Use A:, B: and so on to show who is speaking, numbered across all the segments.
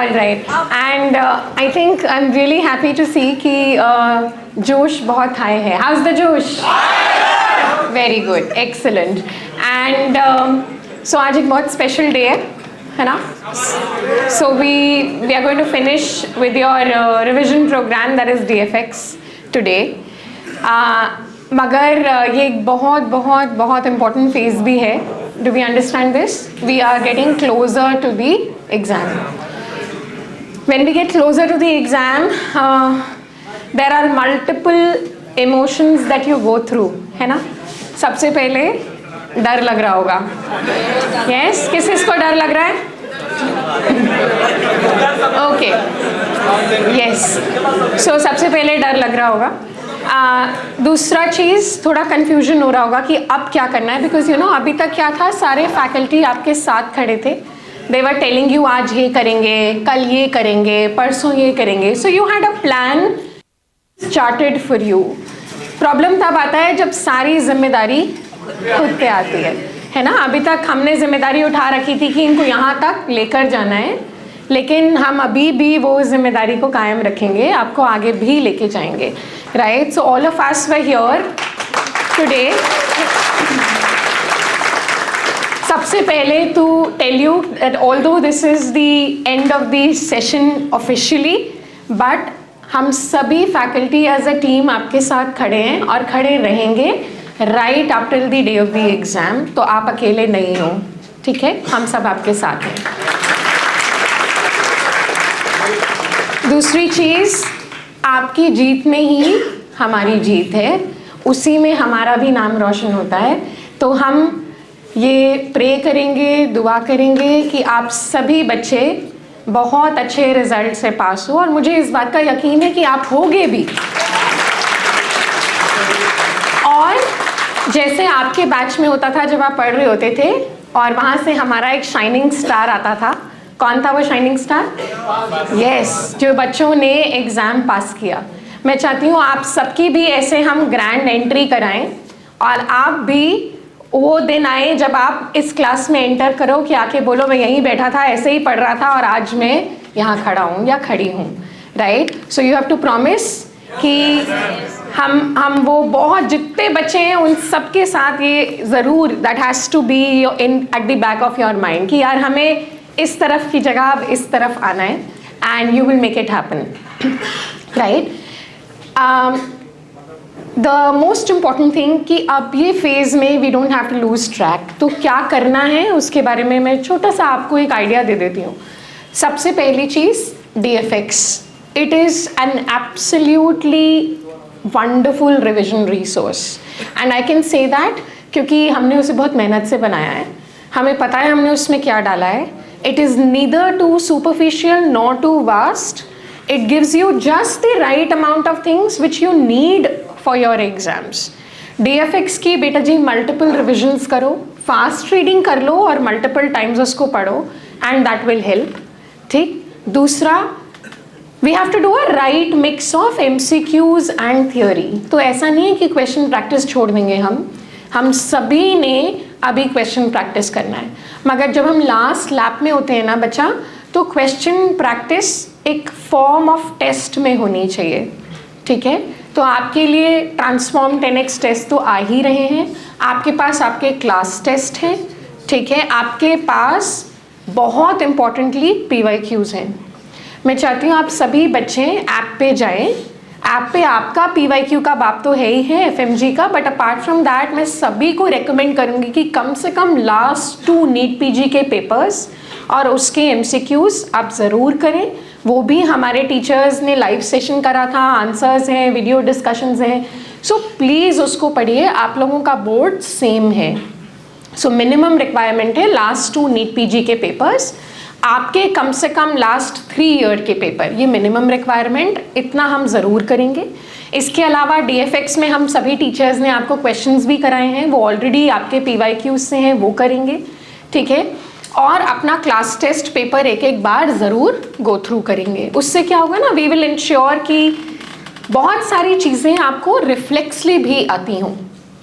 A: All right. And I think I'm really happy to see कि जोश बहुत high है. How's the जोश? Very good. Excellent. And so आज एक बहुत special day है ना? So we are going to finish with your revision program, that is DFX today. मगर ये एक बहुत बहुत बहुत important phase भी है. Do we understand this? We are getting closer to the exam. When we get closer to the exam, there are multiple emotions that you go through, है ना? सबसे पहले डर लग रहा होगा. Yes? किसको डर लग रहा है? Okay. Yes. So सबसे पहले डर लग रहा होगा. दूसरा चीज़ थोड़ा कन्फ्यूजन हो रहा होगा कि अब क्या करना है, बिकॉज यू नो अभी तक क्या था, सारे फैकल्टी आपके साथ खड़े थे. दे वर टेलिंग यू आज ये करेंगे, कल ये करेंगे, परसों ये करेंगे. So you had a plan chartered for you. Problem तब आता है जब सारी जिम्मेदारी खुद पे आती है ना? अभी तक हमने जिम्मेदारी उठा रखी थी कि इनको यहाँ तक लेकर जाना है, लेकिन हम अभी भी वो जिम्मेदारी को कायम रखेंगे, आपको आगे भी लेके जाएंगे. Right? So all of us were here today. सबसे पहले to tell you that although this is the end of the session officially, but हम सभी faculty as a team आपके साथ खड़े हैं और खड़े रहेंगे right up till the day of the exam. तो आप अकेले नहीं हो, ठीक है? हम सब आपके साथ हैं. दूसरी चीज़, आपकी जीत में ही हमारी जीत है, उसी में हमारा भी नाम रोशन होता है. तो हम ये प्रे करेंगे, दुआ करेंगे कि आप सभी बच्चे बहुत अच्छे रिजल्ट से पास हो, और मुझे इस बात का यकीन है कि आप होगे भी. और जैसे आपके बैच में होता था जब आप पढ़ रहे होते थे और वहाँ से हमारा एक शाइनिंग स्टार आता था. कौन था वो शाइनिंग स्टार? यस, जो बच्चों ने एग्ज़ाम पास किया. मैं चाहती हूँ आप सबकी भी ऐसे हम ग्रैंड एंट्री कराएं, और आप भी वो दिन आए जब आप इस क्लास में एंटर करो कि आके बोलो मैं यहीं बैठा था, ऐसे ही पढ़ रहा था और आज मैं यहाँ खड़ा हूँ या खड़ी हूँ. Right? So you have to promise कि हम वो बहुत जितने बच्चे हैं उन सब के साथ ये ज़रूर, that has to be in at the back of your mind कि यार हमें इस तरफ की जगह अब इस तरफ आना है, and you will make it happen. Right? The most important thing कि अब ये फेज़ में we don't have to lose track. तो क्या करना है उसके बारे में मैं छोटा सा आपको एक आइडिया दे देती हूँ. सबसे पहली चीज़, DFX. It is an absolutely wonderful revision resource, and I can say that क्योंकि हमने उसे बहुत मेहनत से बनाया है. हमें पता है हमने उसमें क्या डाला है. It is neither too superficial nor too vast. It gives you just the right amount of things which you need for your exams. DFX की बेटा जी multiple revisions करो, fast reading कर लो और multiple times उसको पढ़ो, and that will help. ठीक? दूसरा, we have to do a right mix of MCQs and theory. तो ऐसा नहीं है कि question practice छोड़ देंगे हम सभी ने अभी क्वेश्चन प्रैक्टिस करना है. मगर जब हम लास्ट लैप में होते हैं ना बच्चा, तो क्वेश्चन प्रैक्टिस एक फॉर्म ऑफ टेस्ट में होनी चाहिए. ठीक है? तो आपके लिए ट्रांसफॉर्म 10x टेस्ट तो आ ही रहे हैं, आपके पास आपके क्लास टेस्ट हैं. ठीक है? आपके पास बहुत इम्पॉर्टेंटली PYQs हैं. मैं चाहती हूँ आप सभी बच्चे ऐप पे जाएं. ऐप पे आपका PYQ का बाप तो है ही है, FMG का, बट अपार्ट फ्रॉम दैट मैं सभी को रेकमेंड करूँगी कि कम से कम लास्ट 2 नीट PG के पेपर्स और उसके MCQs आप ज़रूर करें. वो भी हमारे टीचर्स ने लाइव सेशन करा था, आंसर्स हैं, वीडियो डिस्कशंस हैं. सो प्लीज़ उसको पढ़िए. आप लोगों का बोर्ड सेम है, सो मिनिमम रिक्वायरमेंट है लास्ट 2 नीट PG के पेपर्स, आपके कम से कम लास्ट 3 ईयर के पेपर, ये मिनिमम रिक्वायरमेंट, इतना हम ज़रूर करेंगे. इसके अलावा DFX में हम सभी टीचर्स ने आपको क्वेश्चंस भी कराए हैं, वो ऑलरेडी आपके PYQs से हैं, वो करेंगे. ठीक है? और अपना क्लास टेस्ट पेपर एक बार ज़रूर गो थ्रू करेंगे. उससे क्या होगा ना, वी विल इंश्योर कि बहुत सारी चीज़ें आपको रिफ्लेक्सली भी आती हों.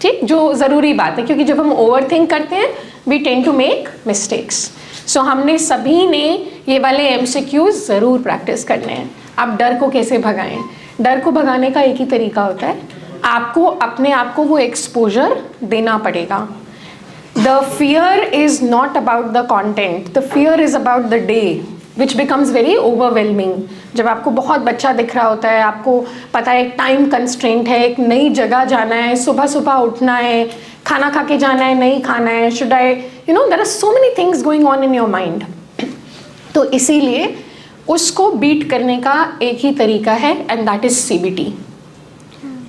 A: ठीक? जो ज़रूरी बात है, क्योंकि जब हम ओवर थिंक करते हैं we tend to make mistakes. So हमने सभी ने ये वाले MCQs ज़रूर प्रैक्टिस करने हैं। अब डर को कैसे भगाएं? डर को भगाने का एक ही तरीका होता है, आपको अपने आप को वो एक्सपोजर देना पड़ेगा। The fear is not about the content, the fear is about the day which becomes very overwhelming. जब आपको बहुत बच्चा दिख रहा होता है, आपको पता है एक टाइम कंस्ट्रेंट है, एक नई जगह जाना है, सुबह सुबह उठना है, खाना खा के जाना है, नहीं खाना है, should I, you know, there are so many things going on in your mind. तो इसीलिए उसको बीट करने का एक ही तरीका है, and that is CBT।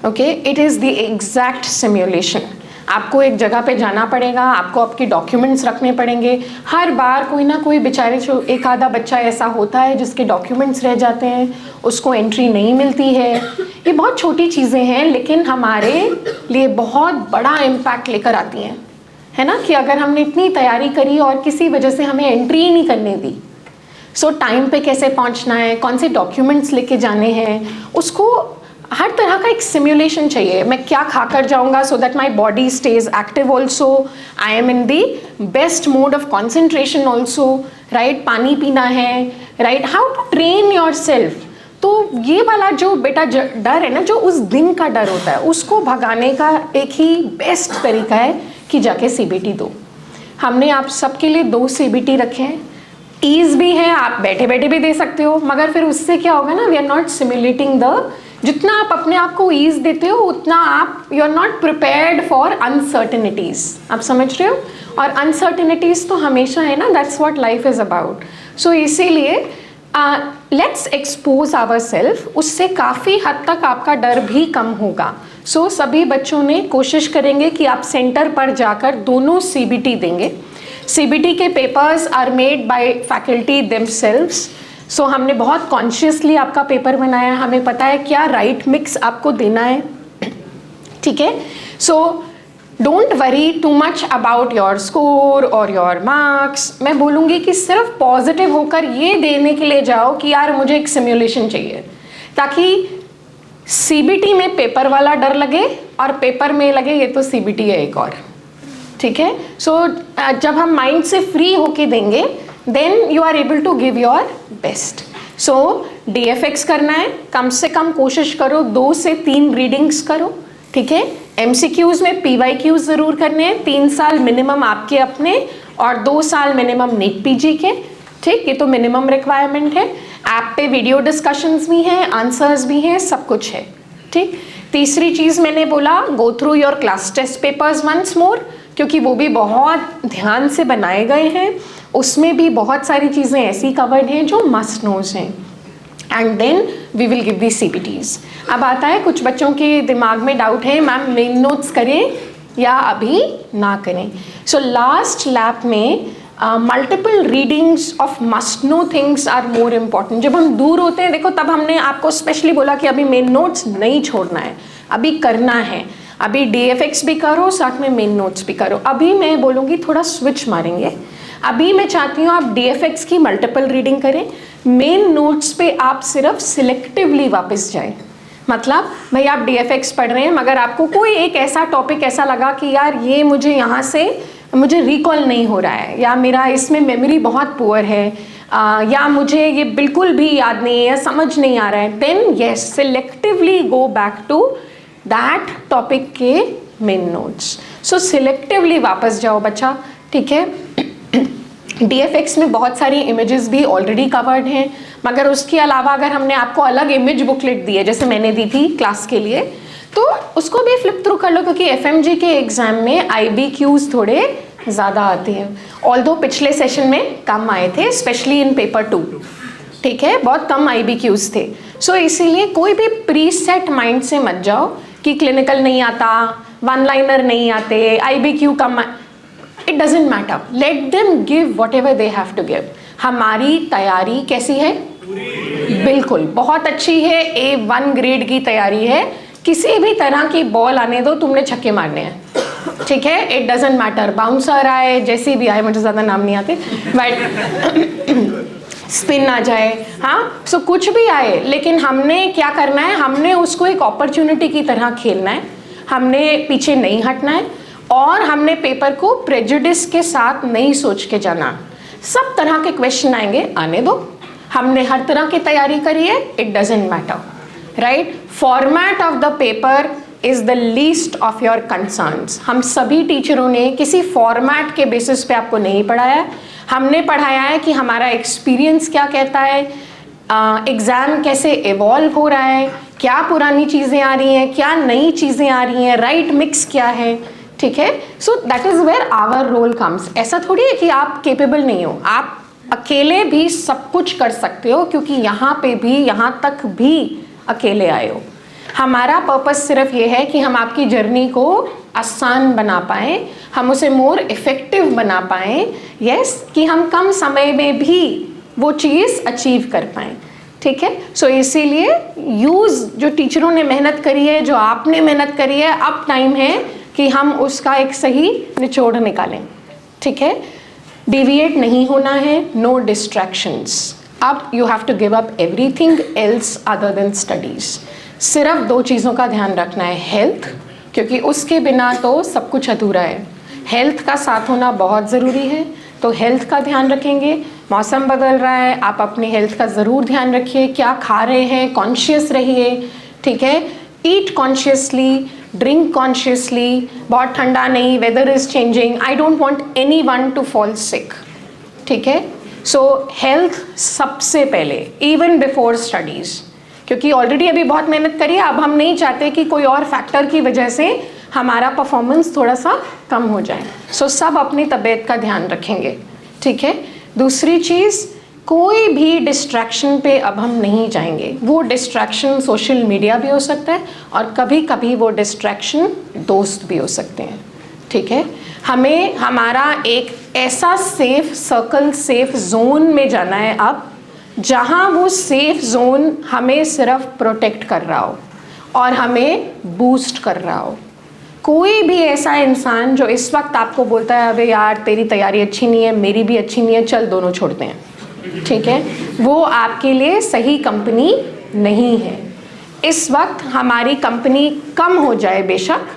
A: Okay, it is the exact simulation. आपको एक जगह पे जाना पड़ेगा, आपको आपके डॉक्यूमेंट्स रखने पड़ेंगे। हर बार कोई ना कोई बेचारे एक आधा बच्चा ऐसा होता है जिसके डॉक्यूमेंट्स रह जाते हैं, उसको एंट्री नहीं मिलती है। ये बहुत छोटी चीज़ें हैं लेकिन हमारे लिए बहुत बड़ा इम्पैक्ट लेकर आती हैं, है ना, कि अगर हमने इतनी तैयारी करी और किसी वजह से हमें एंट्री ही नहीं करने दी। सो टाइम पे कैसे पहुंचना है, कौन से डॉक्यूमेंट्स लेके जाने हैं, उसको हर तरह का एक सिमुलेशन चाहिए। मैं क्या खाकर जाऊंगा so that my body stays active also, I am in the best mode of concentration also, right. पानी पीना है, right, how to train yourself. तो ये वाला जो बेटा डर है ना, जो उस दिन का डर होता है, उसको भगाने का एक ही बेस्ट तरीका है कि जाके CBT दो। हमने आप सबके लिए 2 CBT रखे हैं। ईज भी है, आप बैठे बैठे भी दे सकते हो, मगर फिर उससे क्या होगा ना, we are not simulating the, जितना आप अपने आप को ईज देते हो उतना आप, you are not prepared for uncertainties. आप समझ रहे हो? और अनसर्टेनिटीज तो हमेशा है ना, that's what life is about. So इसीलिए लेट्स एक्सपोज आवर सेल्फ, उससे काफ़ी हद तक आपका डर भी कम होगा। सो सभी बच्चों ने कोशिश करेंगे कि आप सेंटर पर जाकर दोनों CBT देंगे। CBT के papers are made by faculty themselves. So हमने बहुत कॉन्शियसली आपका पेपर बनाया है, हमें पता है क्या राइट मिक्स आपको देना है, ठीक है। सो don't worry too much about your score और योर मार्क्स। मैं बोलूँगी कि सिर्फ पॉजिटिव होकर ये देने के लिए जाओ कि यार मुझे एक सिमुलेशन चाहिए, ताकि CBT में पेपर वाला डर लगे और पेपर में लगे ये तो CBT है एक और, ठीक है। सो जब हम माइंड से फ्री होके देंगे then you are able to give your best. So DFX करना है, कम से कम कोशिश करो 2 से 3 रीडिंग्स करो, ठीक है। MCQs में PYQs ज़रूर करने हैं, 3 साल मिनिमम आपके अपने और 2 साल मिनिमम नीट PG के, ठीक, ये तो मिनिमम रिक्वायरमेंट है। ऐप पे वीडियो डिस्कशंस भी हैं, आंसर्स भी हैं, सब कुछ है, ठीक। तीसरी चीज़ मैंने बोला, go through your class test papers once more, क्योंकि वो भी बहुत ध्यान से बनाए गए हैं, उसमें भी बहुत सारी चीज़ें ऐसी कवर्ड हैं जो मस्ट नोज हैं। And then we will give the CBTs। अब आता है कुछ बच्चों के दिमाग में डाउट है, मैम मेन नोट्स करें या अभी ना करें। सो लास्ट लैब में multiple readings of must know things are more important. जब हम दूर होते हैं, देखो तब हमने आपको स्पेशली बोला कि अभी मेन नोट्स नहीं छोड़ना है, अभी करना है, अभी DFX भी करो साथ में मेन नोट्स भी करो। अभी मैं बोलूँगी थोड़ा स्विच मारेंगे, अभी मैं चाहती हूँ आप DFX की मल्टीपल रीडिंग करें, मेन नोट्स पे आप सिर्फ सिलेक्टिवली वापस जाएं। मतलब भाई आप DFX पढ़ रहे हैं मगर आपको कोई एक ऐसा टॉपिक ऐसा लगा कि यार ये मुझे यहाँ से मुझे रिकॉल नहीं हो रहा है, या मेरा इसमें मेमोरी बहुत पुअर है, या मुझे ये बिल्कुल भी याद नहीं है या समझ नहीं आ रहा है, then yes selectively go back to that topic के मेन नोट्स। सो सिलेक्टिवली वापस जाओ बच्चा, ठीक है। DFX में बहुत सारी इमेजेस भी ऑलरेडी कवर्ड हैं, मगर उसके अलावा अगर हमने आपको अलग इमेज बुकलेट दी है जैसे मैंने दी थी क्लास के लिए, तो उसको भी फ्लिप थ्रू कर लो, क्योंकि FMG के एग्जाम में IBQs थोड़े ज़्यादा आते हैं, ऑल्दो पिछले सेशन में कम आए थे, स्पेशली इन पेपर 2, ठीक है, बहुत कम IBQs थे। सो इसीलिए कोई भी प्री सेट माइंड से मत जाओ कि क्लिनिकल नहीं आता, वन लाइनर नहीं आते, IBQ कम, it doesn't matter, let them give whatever they have to give. हमारी तैयारी कैसी है? बिल्कुल बहुत अच्छी है, A1 ग्रेड की तैयारी है, किसी भी तरह की बॉल आने दो, तुमने छक्के मारने हैं, ठीक है। इट डजेंट मैटर बाउंसर आए, जैसे भी आए, मुझे ज़्यादा नाम नहीं आते, बट स्पिन आ जाए, हाँ, सो कुछ भी आए, लेकिन हमने क्या करना है, हमने उसको एक अपॉर्चुनिटी की तरह खेलना है, हमने पीछे नहीं हटना है, और हमने पेपर को प्रेजुडिस के साथ नहीं सोच के जाना। सब तरह के क्वेश्चन आएंगे, आने दो, हमने हर तरह की तैयारी करी है, it doesn't matter, right. Format of the paper is the least of your concerns. हम सभी टीचरों ने किसी फॉर्मेट के बेसिस पे आपको नहीं पढ़ाया, हमने पढ़ाया है कि हमारा एक्सपीरियंस क्या कहता है, एग्ज़ाम कैसे इवॉल्व हो रहा है, क्या पुरानी चीज़ें आ रही हैं, क्या नई चीज़ें आ रही हैं, राइट मिक्स क्या है, ठीक है। So that is where our role comes. ऐसा थोड़ी है कि आप केपेबल नहीं हो, आप अकेले भी सब कुछ कर सकते हो, क्योंकि यहाँ पे भी, यहाँ तक भी अकेले आए हो। हमारा पर्पस सिर्फ ये है कि हम आपकी जर्नी को आसान बना पाएँ, हम उसे मोर इफ़ेक्टिव बना पाएँ, यस, कि हम कम समय में भी वो चीज़ अचीव कर पाएँ, ठीक है। सो इसीलिए यूज़ जो टीचरों ने मेहनत करी है, जो आपने मेहनत करी है, अब टाइम है कि हम उसका एक सही निचोड़ निकालें, ठीक है। डिविएट नहीं होना है, नो डिस्ट्रैक्शंस। अब you have to give up everything else other than studies. सिर्फ 2 चीज़ों का ध्यान रखना है, हेल्थ, क्योंकि उसके बिना तो सब कुछ अधूरा है। हेल्थ का साथ होना बहुत ज़रूरी है, तो हेल्थ का ध्यान रखेंगे। मौसम बदल रहा है, आप अपनी हेल्थ का ज़रूर ध्यान रखिए, क्या खा रहे हैं, कॉन्शियस रहिए, ठीक है। ईट कॉन्शियसली, ड्रिंक कॉन्शियसली, बहुत ठंडा नहीं, weather is changing, I don't want anyone to fall sick, ठीक है। सो हेल्थ सबसे पहले, इवन बिफोर स्टडीज़, क्योंकि ऑलरेडी अभी बहुत मेहनत करी है, अब हम नहीं चाहते कि कोई और फैक्टर की वजह से हमारा परफॉर्मेंस थोड़ा सा कम हो जाए। सो सब अपनी तबीयत का ध्यान रखेंगे, ठीक है। दूसरी चीज़, कोई भी डिस्ट्रैक्शन पे अब हम नहीं जाएंगे। वो डिस्ट्रैक्शन सोशल मीडिया भी हो सकता है, और कभी कभी वो डिस्ट्रैक्शन दोस्त भी हो सकते हैं, ठीक है। हमें हमारा एक ऐसा सेफ सर्कल, सेफ जोन में जाना है अब, जहाँ वो सेफ जोन हमें सिर्फ प्रोटेक्ट कर रहा हो और हमें बूस्ट कर रहा हो। कोई भी ऐसा इंसान जो इस वक्त आपको बोलता है अबे यार तेरी तैयारी अच्छी नहीं है, मेरी भी अच्छी नहीं है, चल दोनों छोड़ते हैं, ठीक है, वो आपके लिए सही कंपनी नहीं है। इस वक्त हमारी कंपनी कम हो जाए, बेशक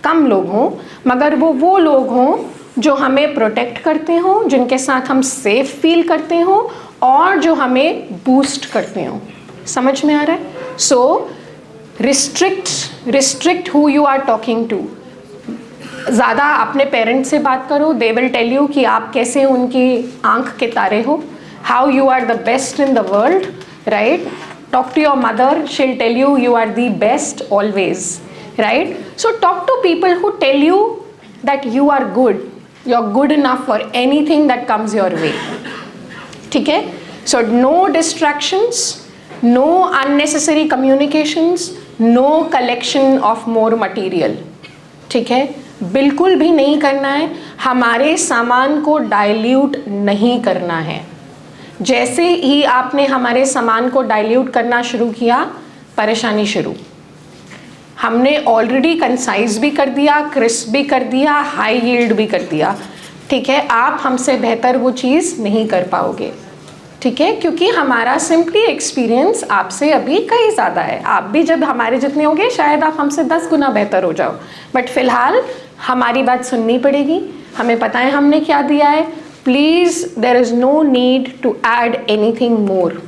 A: कम लोग हों, मगर वो लोग हों जो हमें प्रोटेक्ट करते हों, जिनके साथ हम सेफ फील करते हों और जो हमें बूस्ट करते हों। समझ में आ रहा है? So restrict who you are talking to. ज़्यादा अपने पेरेंट्स से बात करो, दे विल टेल यू कि आप कैसे उनकी आंख के तारे हो, how you are the best in the world, right. Talk to your mother, she will tell you you are the best always, right. So talk to people who tell you that you are good, you are good enough for anything that comes your way, ठीक है। So no distractions, no unnecessary communications, no collection of more material, ठीक है, बिल्कुल भी नहीं करना है। हमारे सामान को डाइल्यूट नहीं करना है। जैसे ही आपने हमारे सामान को डाइल्यूट करना शुरू किया, परेशानी शुरू। हमने ऑलरेडी कंसाइज भी कर दिया, क्रिस्प भी कर दिया, हाई यील्ड भी कर दिया, ठीक है। आप हमसे बेहतर वो चीज़ नहीं कर पाओगे, ठीक है, क्योंकि हमारा सिंपली एक्सपीरियंस आपसे अभी कहीं ज़्यादा है। आप भी जब हमारे जितने होंगे शायद आप हमसे 10 गुना बेहतर हो जाओ, बट फिलहाल हमारी बात सुननी पड़ेगी। हमें पता है हमने क्या दिया है। Please, there is no need to add anything more,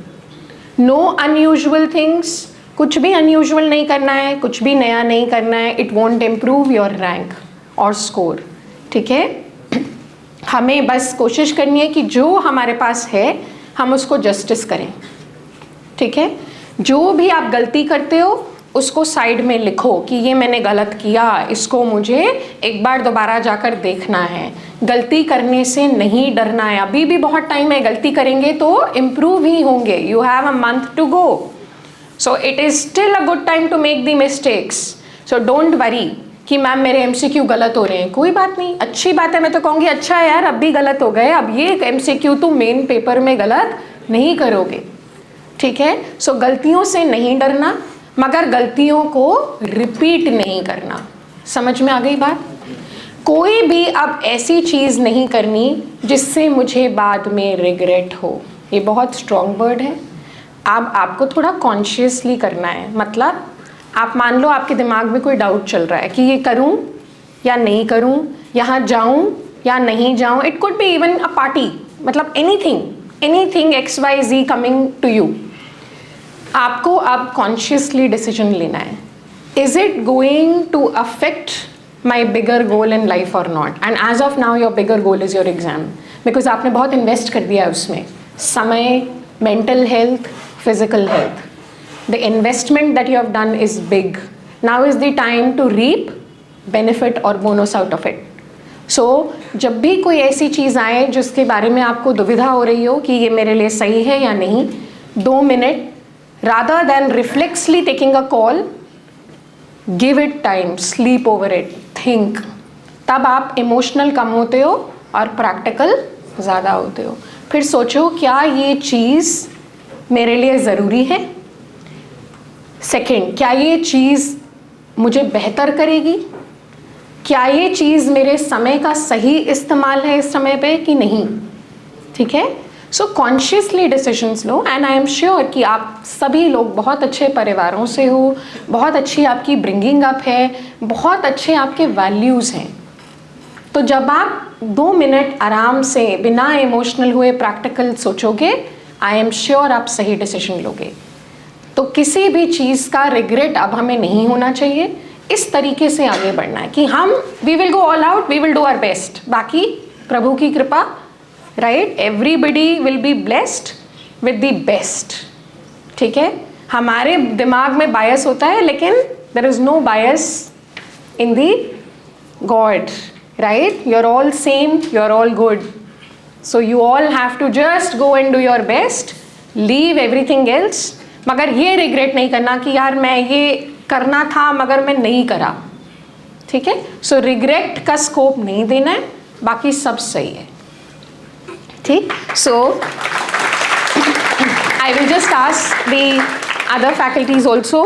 A: no unusual things. कुछ भी अनयूजुअल नहीं करना है, कुछ भी नया नहीं करना है। It won't improve your rank और स्कोर, ठीक है। हमें बस कोशिश करनी है कि जो हमारे पास है हम उसको जस्टिस करें, ठीक है। जो भी आप गलती करते हो उसको साइड में लिखो कि ये मैंने गलत किया, इसको मुझे एक बार दोबारा जाकर देखना है। गलती करने से नहीं डरना है, अभी भी बहुत टाइम है, गलती करेंगे तो इम्प्रूव ही होंगे। You have a month to go, so it is still a good time to make the mistakes. So don't worry कि मैम मेरे एमसीक्यू गलत हो रहे हैं, कोई बात नहीं, अच्छी बात है। मैं तो कहूँगी अच्छा है यार, अब भी गलत हो गए, अब ये एमसीक्यू तुम मेन पेपर में गलत नहीं करोगे, ठीक है। सो गलतियों से नहीं डरना, मगर गलतियों को रिपीट नहीं करना। समझ में आ गई बात? कोई भी अब ऐसी चीज़ नहीं करनी जिससे मुझे बाद में रिग्रेट हो। ये बहुत स्ट्रॉन्ग वर्ड है। अब आपको थोड़ा कॉन्शियसली करना है। मतलब आप मान लो आपके दिमाग में कोई डाउट चल रहा है कि ये करूं या नहीं करूं, यहाँ जाऊं या नहीं जाऊं। It could be even a party, मतलब anything XYZ coming to you, आपको अब कॉन्शियसली डिसीजन लेना है, is it going to affect my bigger goal in life और not. And as of now your bigger goal is your exam, because आपने बहुत invest कर दिया है उसमें, समय, mental health, physical health. The investment that you have done is big. Now is the time to reap benefit और bonus out of it. सो जब भी कोई ऐसी चीज़ आए जिसके बारे में आपको दुविधा हो रही हो कि ये मेरे लिए सही है या नहीं, 2 minute, rather than reflexly taking a call, give it time, sleep over it, think. तब आप इमोशनल कम होते हो और प्रैक्टिकल ज़्यादा होते हो. फिर सोचो क्या ये चीज़ मेरे लिए ज़रूरी है. सेकंड, क्या ये चीज़ मुझे बेहतर करेगी, क्या ये चीज़ मेरे समय का सही इस्तेमाल है इस समय पे कि नहीं. ठीक है. So consciously decisions low. And I am sure कि आप सभी लोग बहुत अच्छे परिवारों से हो, बहुत अच्छी आपकी ब्रिंगिंग अप है, बहुत अच्छे आपके वैल्यूज़ हैं. तो जब आप 2 मिनट आराम से बिना इमोशनल हुए प्रैक्टिकल सोचोगे, आई एम श्योर आप सही डिसीजन लोगे. तो किसी भी चीज़ का रिग्रेट अब हमें नहीं होना चाहिए. इस तरीके से आगे बढ़ना है कि हम we will go all out, we will do our best. बाकी प्रभु की कृपा, right, everybody will be blessed with the best. ठीक है. हमारे दिमाग में बायस होता है, लेकिन there is no bias in the God, right. You are all same, you are all good. So you all have to just go and do your best, leave everything else. मगर ये regret नहीं करना कि यार मैं ये करना था मगर मैं नहीं करा. ठीक है. सो रिग्रेट का स्कोप नहीं देना है, बाकी सब सही है. ठीक. So I will just ask the other faculties also